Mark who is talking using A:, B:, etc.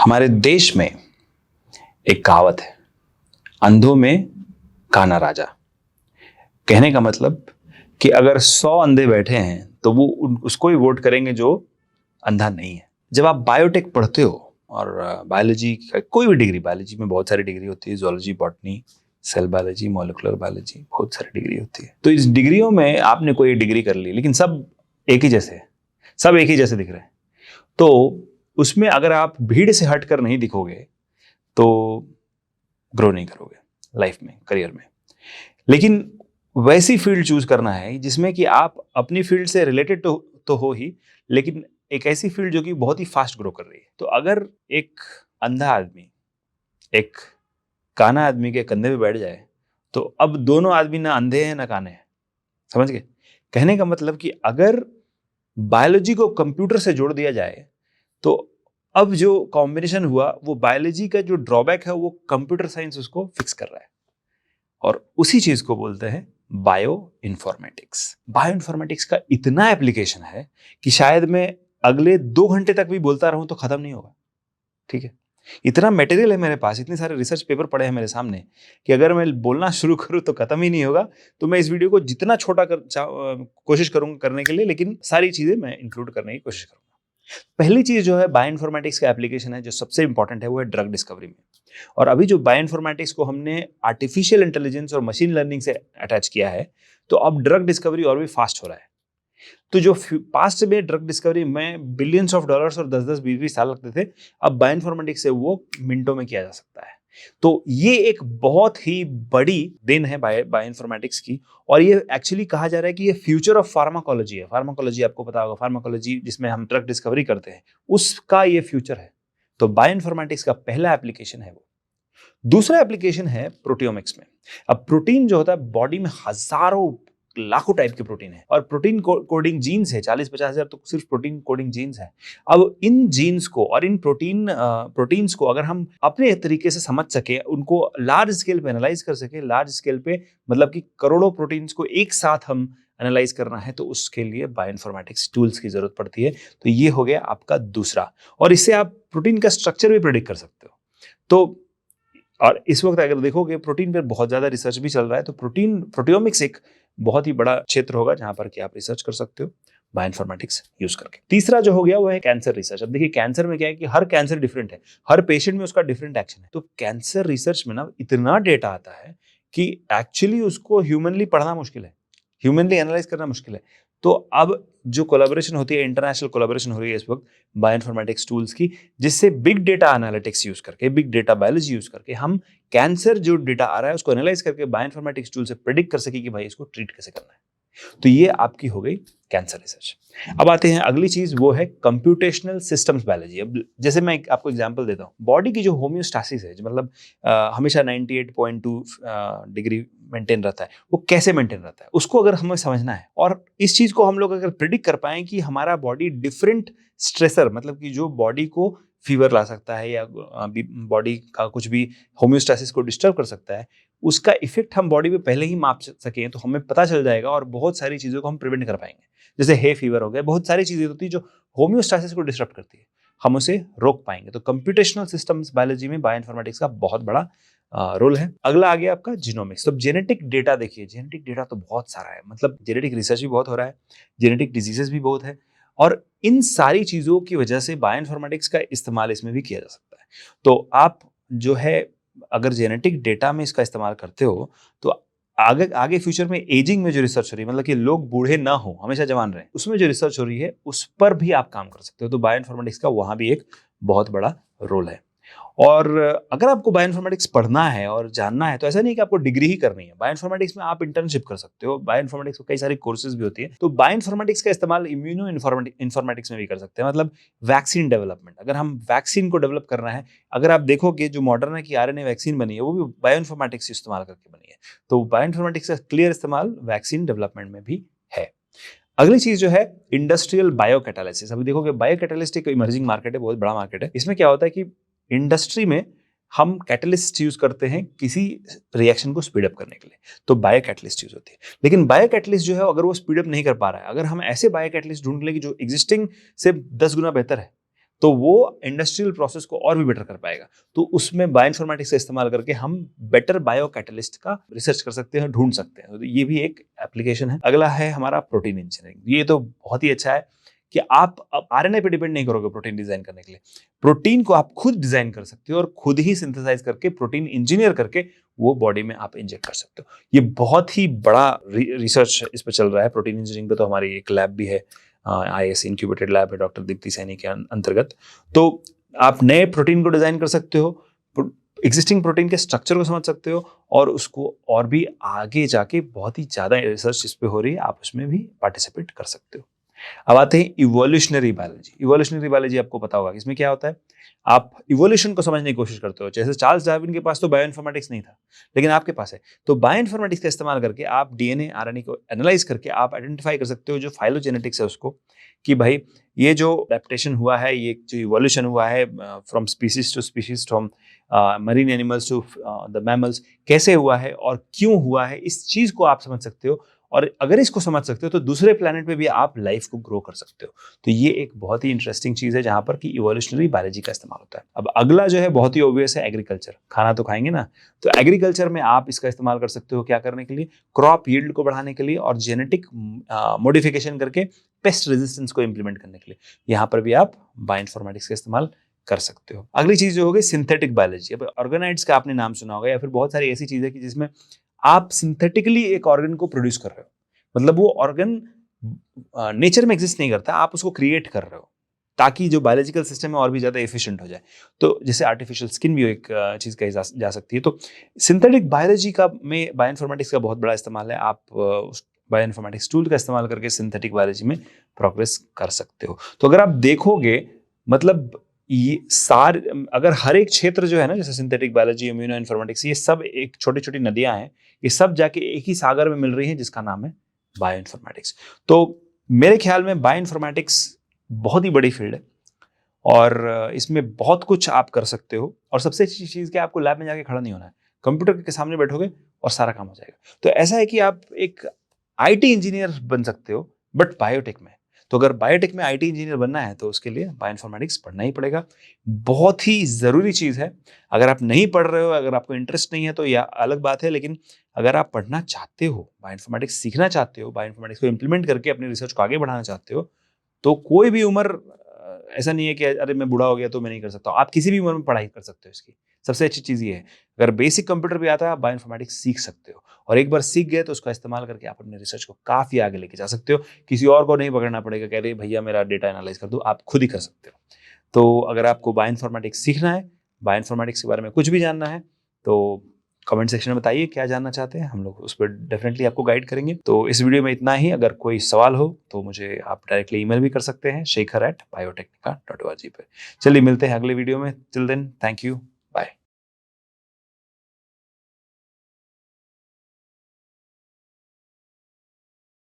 A: हमारे देश में एक कहावत है, अंधों में काना राजा। कहने का मतलब कि अगर 100 अंधे बैठे हैं तो वो उसको ही वोट करेंगे जो अंधा नहीं है। जब आप बायोटेक पढ़ते हो और बायोलॉजी का कोई भी डिग्री, बायोलॉजी में बहुत सारी डिग्री होती है, zoology, botany, cell biology, molecular biology, बहुत सारी डिग्री होती है। तो इस डिग्रियों में आपने कोई डिग्री कर ली, लेकिन सब एक ही जैसे है, सब एक ही जैसे दिख रहे हैं। तो उसमें अगर आप भीड़ से हटकर नहीं दिखोगे तो ग्रो नहीं करोगे लाइफ में, करियर में। लेकिन वैसी फील्ड चूज करना है जिसमें कि आप अपनी फील्ड से रिलेटेड तो हो ही, लेकिन एक ऐसी फील्ड जो कि बहुत ही फास्ट ग्रो कर रही है। तो अगर एक अंधा आदमी एक काना आदमी के कंधे पे बैठ जाए तो अब दोनों आदमी ना अंधे हैं ना काने हैं। समझ गए? कहने का मतलब कि अगर बायोलॉजी को कंप्यूटर से जोड़ दिया जाए तो अब जो कॉम्बिनेशन हुआ वो बायोलॉजी का जो ड्रॉबैक है वो कंप्यूटर साइंस उसको फिक्स कर रहा है, और उसी चीज को बोलते हैं बायो इन्फॉर्मेटिक्स। बायो इन्फॉर्मेटिक्स का इतना एप्लीकेशन है कि शायद मैं अगले 2 घंटे तक भी बोलता रहूं तो खत्म नहीं होगा। ठीक है, इतना मटेरियल है मेरे पास, इतने सारे रिसर्च पेपर पड़े हैं मेरे सामने कि अगर मैं बोलना शुरू करूं तो खत्म ही नहीं होगा। तो मैं इस वीडियो को जितना छोटा कोशिश करूंगा करने के लिए, लेकिन सारी चीजें मैं इंक्लूड करने की कोशिश करूंगा। पहली चीज जो है बायो इन्फॉर्मेटिक्स का एप्लीकेशन है जो सबसे इंपॉर्टेंट है, वो है ड्रग डिस्कवरी में। और अभी जो बायो इन्फॉर्मेटिक्स को हमने आर्टिफिशियल इंटेलिजेंस और मशीन लर्निंग से अटैच किया है, तो अब ड्रग डिस्कवरी और भी फास्ट हो रहा है। तो जो पास्ट में ड्रग डिस्कवरी में बिलियंस ऑफ डॉलर्स और 10-10, 20-20 साल लगते थे, अब बायो इन्फॉर्मेटिक्स से वो मिनटों में किया जा सकता है। तो ये एक बहुत ही बड़ी देन है बायो इन्फॉर्मेटिक्स की, और ये एक्चुअली कहा जा रहा है कि ये फ्यूचर ऑफ फार्माकोलॉजी है। फार्माकोलॉजी आपको पता होगा, फार्माकोलॉजी जिसमें हम ड्रग डिस्कवरी करते हैं, उसका ये फ्यूचर है। तो बायो इन्फॉर्मेटिक्स का पहला एप्लीकेशन है वो। दूसरा एप्लीकेशन है प्रोटियोमिक्स में। अब प्रोटीन जो होता है, बॉडी में हजारों लाखों टाइप के प्रोटीन है, और प्रोटीन कोडिंग जीन्स है 40-50 हजार, तो सिर्फ प्रोटीन कोडिंग जीन्स है। अब इन जीन्स को और इन प्रोटीन्स को अगर हम अपने तरीके से समझ सके, उनको लार्ज स्केल पे एनालाइज कर सके, लार्ज स्केल पे मतलब कि करोड़ों प्रोटीन्स को एक साथ हम एनालाइज करना है, तो उसके लिए बायो इन्फॉर्मेटिक्स टूल्स की जरूरत पड़ती है। तो ये हो गया आपका दूसरा, और इससे आप प्रोटीन का स्ट्रक्चर भी प्रेडिक्ट कर सकते हो। तो और इस वक्त अगर देखोगे प्रोटीन पर बहुत ज्यादा रिसर्च भी चल रहा है, तो प्रोटियोमिक्स एक बहुत ही बड़ा क्षेत्र होगा जहां पर कि आप रिसर्च कर सकते हो बायो इन्फॉर्मेटिक्स यूज करके। तीसरा जो हो गया वो है कैंसर रिसर्च। अब देखिए कैंसर में क्या है कि हर कैंसर डिफरेंट है, हर पेशेंट में उसका डिफरेंट एक्शन है। तो कैंसर रिसर्च में ना इतना डेटा आता है कि एक्चुअली उसको ह्यूमनली पढ़ना मुश्किल है, ह्यूमनली एनालाइज करना मुश्किल है। तो अब जो कोलैबोरेशन होती है, इंटरनेशनल कोलैबोरेशन हो रही है इस वक्त बायो इन्फॉर्मेटिक्स टूल्स की, जिससे बिग डेटा एनालिटिक्स यूज करके, बिग डेटा बायोलॉजी यूज करके हम कैंसर जो डेटा आ रहा है उसको एनालाइज करके बायो इन्फॉर्मेटिक्स टूल से प्रेडिक्ट कर सके कि भाई इसको ट्रीट कैसे करना है। तो ये आपकी हो गई कैंसर रिसर्च। अब आते हैं अगली चीज, वो है कंप्यूटेशनल सिस्टम्स बायोलॉजी। अब जैसे मैं आपको एग्जांपल देता हूँ, बॉडी की जो होम्योस्टासिस है, जो मतलब हमेशा 98.2 डिग्री मेंटेन रहता है, वो कैसे मेंटेन रहता है उसको अगर हमें समझना है, और इस चीज को हम लोग अगर प्रिडिक्ट कर पाए कि हमारा बॉडी डिफरेंट स्ट्रेसर, मतलब कि जो बॉडी को फीवर ला सकता है या बॉडी का कुछ भी होम्योस्टासिस को डिस्टर्ब कर सकता है, उसका इफेक्ट हम बॉडी पे पहले ही माप सकें तो हमें पता चल जाएगा, और बहुत सारी चीजों को हम प्रिवेंट कर पाएंगे। जैसे हे फीवर हो गया, बहुत सारी चीजें होती है जो होम्योस्टासिस को डिस्टर्ब करती है, हम उसे रोक पाएंगे। तो कंप्यूटेशनल सिस्टम्स बायोलॉजी में बायो इन्फॉर्मेटिक्स का बहुत बड़ा रोल है। अगला आ गया आपका जीनोमिक्स। तो जेनेटिक डेटा देखिए, जेनेटिक डेटा तो बहुत सारा है, मतलब जेनेटिक रिसर्च भी बहुत हो रहा है, जेनेटिक डिजीजेस भी बहुत है, और इन सारी चीजों की वजह से बायो इन्फॉर्मेटिक्स का इस्तेमाल इसमें भी किया जा सकता है। तो आप जो है अगर जेनेटिक डेटा में इसका इस्तेमाल करते हो तो आगे आगे फ्यूचर में एजिंग में जो रिसर्च हो रही है, मतलब कि लोग बूढ़े ना हो, हमेशा जवान रहे, उसमें जो रिसर्च हो रही है उस पर भी आप काम कर सकते हो। तो बायो इन्फॉर्मेटिक्स का वहां भी एक बहुत बड़ा रोल है। और अगर आपको बायो इन्फॉर्मेटिक्स पढ़ना है और जानना है तो ऐसा नहीं कि आपको डिग्री ही करनी है, बायो इन्फॉर्मेटिक्स में आप इंटर्नशिप कर सकते हो। बायो इन्फॉर्मेटिक्स में कई सारी कोर्सेज भी होती है। तो बायो इन्फॉर्मेटिक्स का इस्तेमाल इम्यूनो इन्फॉर्मेटिक्स में भी कर सकते हैं, मतलब वैक्सीन डेवलपमेंट। अगर हम वैक्सीन को डेवलप करना है, अगर आप देखोगे जो मॉडर्ना की आरएनए वैक्सीन बनी है वो भी बायो इन्फॉर्मेटिक्स इस्तेमाल करके बनी है। तो बायो इन्फॉर्मेटिक्स का क्लियर इस्तेमाल वैक्सीन डेवलपमेंट में भी है। अगली चीज जो है इंडस्ट्रियल बायो कैटालिसिस। अभी देखोगे बायो कैटालिस्ट एक इमर्जिंग मार्केट है, बहुत बड़ा मार्केट है। इसमें क्या होता है कि इंडस्ट्री में हम कैटलिस्ट यूज करते हैं किसी रिएक्शन को स्पीड अप करने के लिए, तो बायो कैटलिस्ट यूज होती है। लेकिन बायो कैटलिस्ट जो है अगर वो स्पीड अप नहीं कर पा रहा है, अगर हम ऐसे बायो कैटलिस्ट ढूंढ लें कि जो एग्जिस्टिंग से 10 गुना बेहतर है, तो वो इंडस्ट्रियल प्रोसेस को और भी बेटर कर पाएगा। तो उसमें बायोइन्फॉर्मेटिक्स का इस्तेमाल करके हम बेटर बायो कैटलिस्ट का रिसर्च कर सकते हैं, ढूंढ सकते हैं। तो ये भी एक एप्लीकेशन है। अगला है हमारा प्रोटीन इंजीनियरिंग। ये तो बहुत ही अच्छा है कि आप अब आरएनए पे डिपेंड नहीं करोगे प्रोटीन डिजाइन करने के लिए। प्रोटीन को आप खुद डिजाइन कर सकते हो और खुद ही सिंथेसाइज करके प्रोटीन इंजीनियर करके वो बॉडी में आप इंजेक्ट कर सकते हो। ये बहुत ही बड़ा रिसर्च इस पर चल रहा है। प्रोटीन इंजीनियरिंग पे तो हमारी एक लैब भी है, IIS इंक्यूबेटेड लैब है डॉक्टर दीप्ति सैनी के अंतर्गत। तो आप नए प्रोटीन को डिजाइन कर सकते हो, एग्जिस्टिंग प्रोटीन के स्ट्रक्चर को समझ सकते हो और उसको और भी आगे जाके बहुत ही ज्यादा रिसर्च इस पे हो रही है, आप उसमें भी पार्टिसिपेट कर सकते हो। अब आते हैं इवोल्यूशनरी बायोलॉजी। इवोल्यूशनरी बायोलॉजी आपको पता होगा इसमें क्या होता है। आप इवोल्यूशन को समझने की कोशिश करते हो। जैसे चार्ल्स डार्विन के पास तो बायोइन्फॉर्मेटिक्स नहीं था, लेकिन आपके पास है। तो बायोइन्फॉर्मेटिक्स का इस्तेमाल करके आप डीएनए आरएनए को एनालाइज करके आप आइडेंटिफाई कर सकते हो जो फाइलोजेनेटिक्स है उसको, कि भाई ये जो एडेप्टेशन हुआ है, ये जो इवोल्यूशन हुआ है from species to species, from marine animals to the mammals, कैसे हुआ है और क्यों हुआ है, इस चीज को आप समझ सकते हो। और अगर इसको समझ सकते हो तो दूसरे प्लैनेट पे भी आप लाइफ को ग्रो कर सकते हो। तो ये एक बहुत ही इंटरेस्टिंग चीज है जहां पर कि इवोल्यूशनरी बायोलॉजी का इस्तेमाल होता है। अब अगला जो है बहुत ही ऑब्वियस है, एग्रीकल्चर। खाना तो खाएंगे ना, तो एग्रीकल्चर में आप इसका इस्तेमाल कर सकते हो क्या करने के लिए, क्रॉप यील्ड को बढ़ाने के लिए और जेनेटिक मॉडिफिकेशन करके पेस्ट रेजिस्टेंस को इंप्लीमेंट करने के लिए। यहाँ पर भी आप बायोइन्फॉर्मेटिक्स का इस्तेमाल कर सकते हो। अगली चीज जो होगी सिंथेटिक बायोलॉजी। अब ऑर्गेनाइड्स का आपने नाम सुना होगा, या फिर बहुत सारी ऐसी चीजें कि जिसमें आप सिंथेटिकली एक ऑर्गन को प्रोड्यूस कर रहे हो। मतलब वो ऑर्गन नेचर में एग्जिस्ट नहीं करता, आप उसको क्रिएट कर रहे हो ताकि जो बायोलॉजिकल सिस्टम है और भी ज्यादा एफिशिएंट हो जाए। तो जैसे आर्टिफिशियल स्किन भी एक चीज कही जा सकती है। तो सिंथेटिक बायोलॉजी का में बायोइन्फॉर्मेटिक्स का बहुत बड़ा इस्तेमाल है। आप उस बायोइन्फॉर्मेटिक्स टूल का इस्तेमाल करके सिंथेटिक बायोलॉजी में प्रोग्रेस कर सकते हो। तो अगर आप देखोगे, मतलब ये अगर हर एक क्षेत्र जो है ना, जैसे सिंथेटिक बायोलॉजी, इम्यूनो इन्फॉर्मेटिक्स, ये सब एक छोटी छोटी नदियां हैं, ये सब जाके एक ही सागर में मिल रही हैं जिसका नाम है बायोइन्फॉर्मेटिक्स। तो मेरे ख्याल में बायोइन्फॉर्मेटिक्स बहुत ही बड़ी फील्ड है और इसमें बहुत कुछ आप कर सकते हो। और सबसे अच्छी चीज़ कि आपको लैब में जाके खड़ा नहीं होना है, कंप्यूटर के सामने बैठोगे और सारा काम हो जाएगा। तो ऐसा है कि आप एक आईटी इंजीनियर बन सकते हो बट बायोटेक में। तो अगर बायोटेक में आईटी इंजीनियर बनना है तो उसके लिए बायोइन्फॉर्मेटिक्स पढ़ना ही पड़ेगा। बहुत ही ज़रूरी चीज़ है। अगर आप नहीं पढ़ रहे हो, अगर आपको इंटरेस्ट नहीं है तो यह अलग बात है, लेकिन अगर आप पढ़ना चाहते हो, बायोइन्फॉर्मेटिक्स सीखना चाहते हो, बायोइन्फॉर्मेटिक्स को इंप्लीमेंट करके अपनी रिसर्च को आगे बढ़ाना चाहते हो, तो कोई भी उम्र ऐसा नहीं है कि अरे मैं बूढ़ा हो गया तो मैं नहीं कर सकता। आप किसी भी उम्र में पढ़ाई कर सकते हो इसकी। सबसे अच्छी चीज़ ये है, अगर बेसिक कंप्यूटर भी आता है आप बायोइन्फॉर्मेटिक्स सीख सकते हो और एक बार सीख गए तो उसका इस्तेमाल करके आप अपने रिसर्च को काफ़ी आगे लेके जा सकते हो। किसी और को नहीं पकड़ना पड़ेगा, कह रहे भैया मेरा डेटा एनालाइज कर दो, आप खुद ही कर सकते हो। तो अगर आपको बायोइन्फॉर्मेटिक्स सीखना है, बायोइन्फॉर्मेटिक्स के बारे में कुछ भी जानना है, तो कमेंट सेक्शन में बताइए क्या जानना चाहते हैं, हम लोग उस पर डेफिनेटली आपको गाइड करेंगे। तो इस वीडियो में इतना ही। अगर कोई सवाल हो तो मुझे आप डायरेक्टली ईमेल भी कर सकते हैं, shekhar@biotechnica.org पे। चलिए मिलते हैं अगले वीडियो में। Till then, thank you.